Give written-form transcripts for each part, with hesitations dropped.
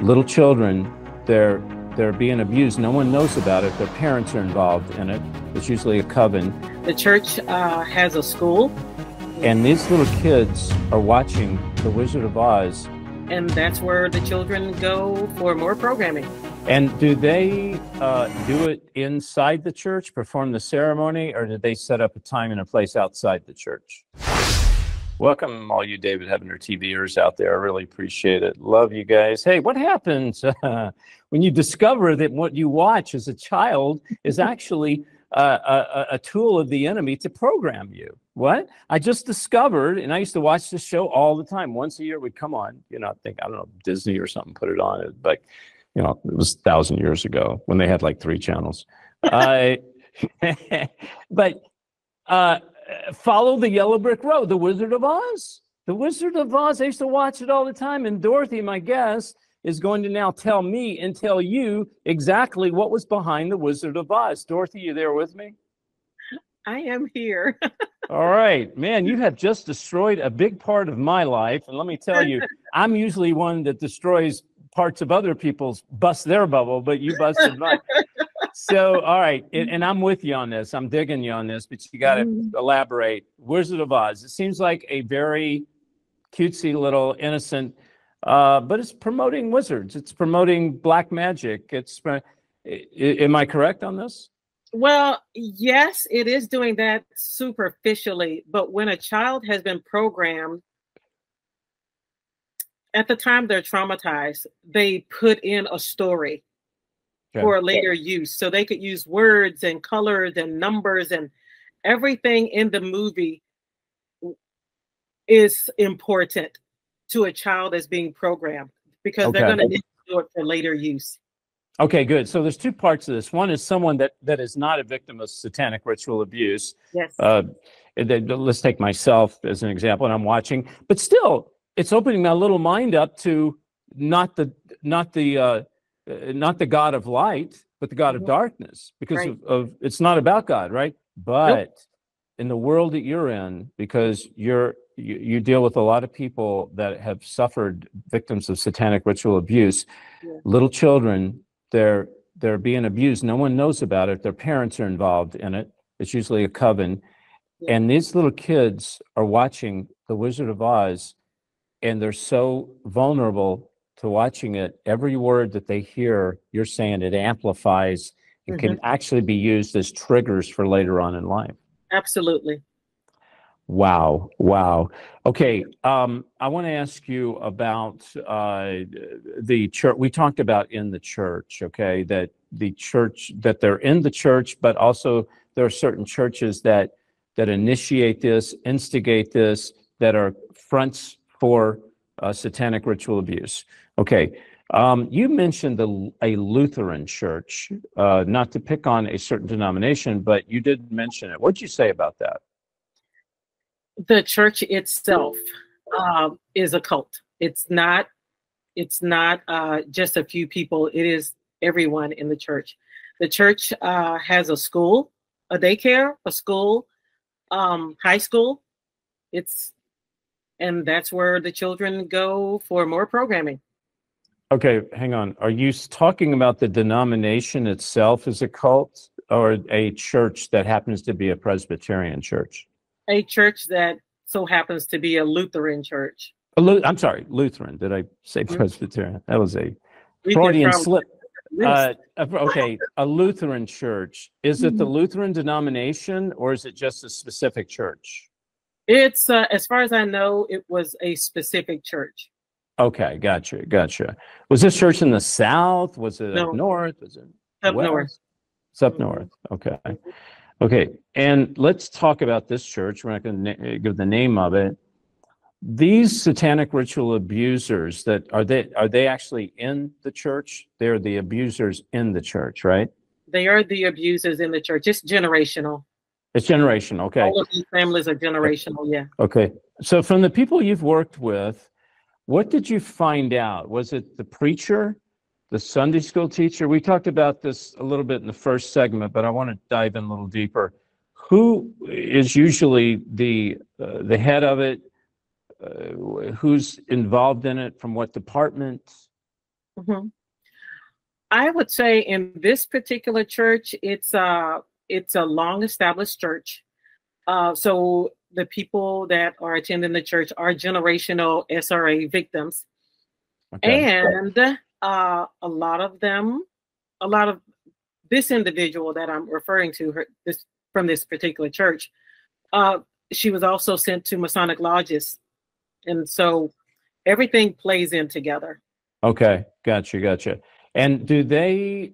little children, they're being abused. No one knows about it. Their parents are involved in it. It's usually a coven. The church has a school. And these little kids are watching The Wizard of Oz. And that's where the children go for more programming. And do they do it inside the church, perform the ceremony, or do they set up a time and a place outside the church? Welcome, all you David Heavener TVers out there. I really appreciate it. Love you guys. Hey, what happens when you discover that what you watch as a child is actually a tool of the enemy to program you? What? I just discovered, and I used to watch this show all the time. Once a year would come on. You know, I think, I don't know, Disney or something put it on it, but you know, it was 1,000 years ago when they had like 3 channels. But follow the yellow brick road, The Wizard of Oz. The Wizard of Oz, I used to watch it all the time. And Dorothy, my guest, is going to now tell me and tell you exactly what was behind The Wizard of Oz. Dorothy, you there with me? I am here. All right, man, you have just destroyed a big part of my life. And let me tell you, I'm usually one that destroys parts of other people's, bust their bubble, but you busted mine. So, all right, and I'm with you on this. I'm digging you on this, but you got to elaborate. Wizard of Oz. It seems like a very cutesy little innocent, but it's promoting wizards. It's promoting black magic. Am I correct on this? Well, yes, it is doing that superficially, but when a child has been programmed, at the time they're traumatized, they put in a story for later use. So they could use words and colors and numbers, and everything in the movie is important to a child that's being programmed because they're going to do it for later use. Okay, good. So there's 2 parts of this. One is someone that is not a victim of satanic ritual abuse. Yes. Let's take myself as an example, and I'm watching, but still, it's opening my little mind up to not the God of light, but the God of darkness, because of it's not about God, right? But in the world that you're in, because you deal with a lot of people that have suffered victims of satanic ritual abuse, little children, they're being abused. No one knows about it. Their parents are involved in it. It's usually a coven. And these little kids are watching The Wizard of Oz, and they're so vulnerable to watching it. Every word that they hear, you're saying it amplifies and can actually be used as triggers for later on in life. Absolutely. Wow. Wow. Okay. I want to ask you about the church. We talked about in the church, okay, that the church, that they're in the church, but also there are certain churches that initiate this, instigate this, that are fronts for satanic ritual abuse. Okay. You mentioned a Lutheran church, not to pick on a certain denomination, but you did mention it. What'd you say about that? The church itself is a cult. It's not just a few people. It is everyone in the church. The church has a school, a daycare, a school, high school. And that's where the children go for more programming. Okay, hang on. Are you talking about the denomination itself as a cult, or a church that happens to be a Presbyterian church? A church that so happens to be a Lutheran church. I'm sorry, Lutheran. Did I say Presbyterian? That was a Freudian slip. Okay, a Lutheran church. Is it the Lutheran denomination, or is it just a specific church? It's, as far as I know, it was a specific church. Okay, gotcha. Was this church in the South? Was it up north? Was it up north? It's up north. Okay. Okay, and let's talk about this church. We're not going to give the name of it. These satanic ritual abusers, are they actually in the church? They're the abusers in the church, right? They are the abusers in the church. It's generational. It's generational, okay. All of these families are generational, yeah. Okay, so from the people you've worked with, what did you find out? Was it the preacher, the Sunday school teacher? We talked about this a little bit in the first segment, but I want to dive in a little deeper. Who is usually the head of it? Who's involved in it? From what department? Mm-hmm. I would say in this particular church, it's a long established church. So the people that are attending the church are generational SRA victims. Okay. And a lot of this individual that I'm referring to, from this particular church, she was also sent to Masonic lodges. And so everything plays in together. Okay, gotcha. And do they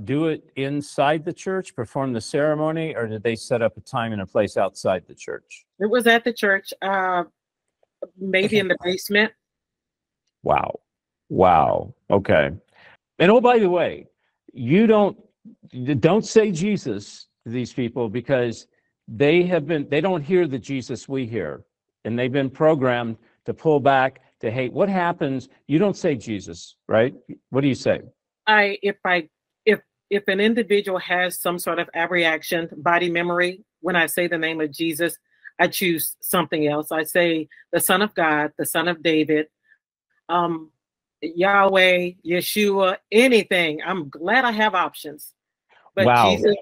do it inside the church, perform the ceremony, or did they set up a time and a place outside the church? It was at the church, maybe in the basement. Wow. Okay. And oh, by the way, you don't say Jesus to these people, because they don't hear the Jesus we hear, and they've been programmed to pull back, to hate. What happens? You don't say Jesus, right? What do you say? If an individual has some sort of abreaction, body memory, when I say the name of Jesus, I choose something else. I say the Son of God, the Son of David, Yahweh, Yeshua, anything. I'm glad I have options. But wow. Jesus,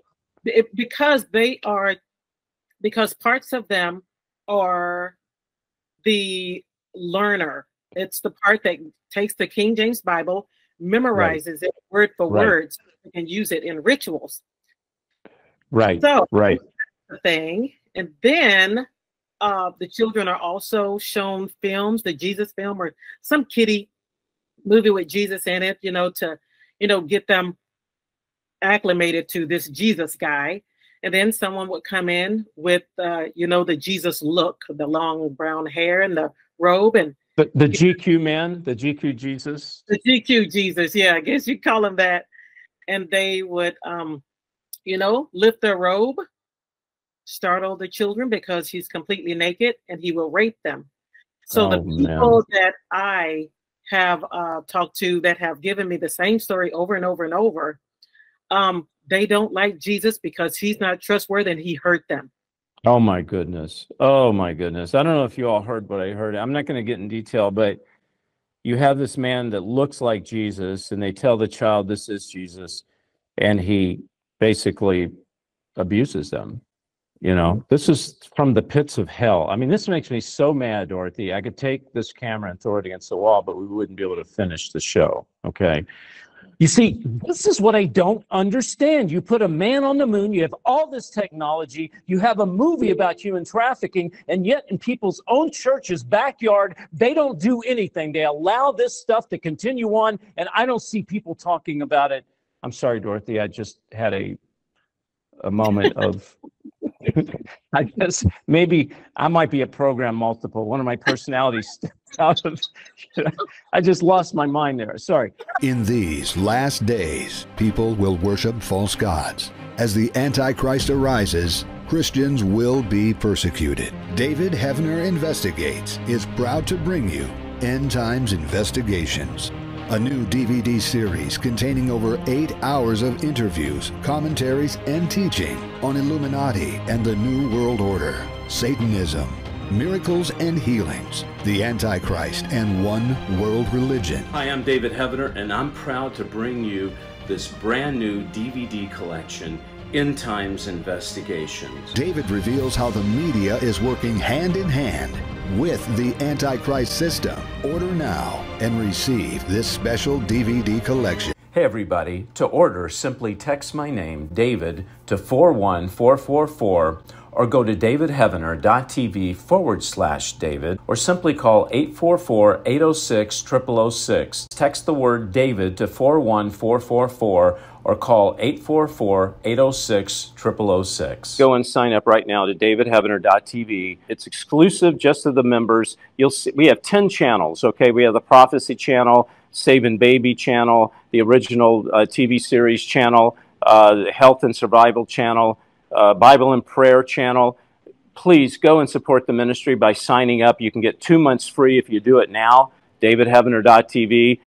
because parts of them are the learner. It's the part that takes the King James Bible, memorizes it word for word, so and use it in rituals. Right. So the thing. And then the children are also shown films, the Jesus film or some kiddie movie with Jesus in it, to get them acclimated to this Jesus guy. And then someone would come in with the Jesus look, the long brown hair and the robe, and the GQ man, the GQ Jesus. The GQ Jesus, yeah, I guess you call him that. And they would lift their robe, startle the children because he's completely naked, and he will rape them. So the people that I have talked to that have given me the same story over and over and over, they don't like Jesus because he's not trustworthy and he hurt them. Oh my goodness. I don't know if you all heard what I heard. I'm not going to get in detail, but you have this man that looks like Jesus, and they tell the child this is Jesus, and he basically abuses them. This is from the pits of hell. I mean, this makes me so mad, Dorothy. I could take this camera and throw it against the wall, but we wouldn't be able to finish the show. Okay. You see, this is what I don't understand. You put a man on the moon, you have all this technology, you have a movie about human trafficking, and yet in people's own church's backyard, they don't do anything. They allow this stuff to continue on, and I don't see people talking about it. I'm sorry, Dorothy, I just had a moment of... I guess maybe I might be a program multiple. One of my personalities out of... I just lost my mind there. Sorry. In these last days, people will worship false gods. As the Antichrist arises, Christians will be persecuted. David Heavener Investigates is proud to bring you End Times Investigations, a new DVD series containing over 8 hours of interviews, commentaries, and teaching on Illuminati and the New World Order, Satanism, miracles and healings, the Antichrist, and one world religion. Hi, I'm David Heavener, and I'm proud to bring you this brand new DVD collection, End Times Investigations. David reveals how the media is working hand in hand with the Antichrist system. Order now and receive this special DVD collection. Hey everybody, to order, simply text my name, David, to 41444, or go to davidheavener.tv/David, or simply call 844-806-0006. Text the word David to 41444, or call 844-806-0006. Go and sign up right now to davidheavener.tv. It's exclusive just to the members. You'll see we have 10 channels, okay? We have the Prophecy channel, Saving Baby channel, the original TV series channel, Health and Survival channel, Bible and Prayer channel. Please go and support the ministry by signing up. You can get 2 months free if you do it now. davidheavener.tv.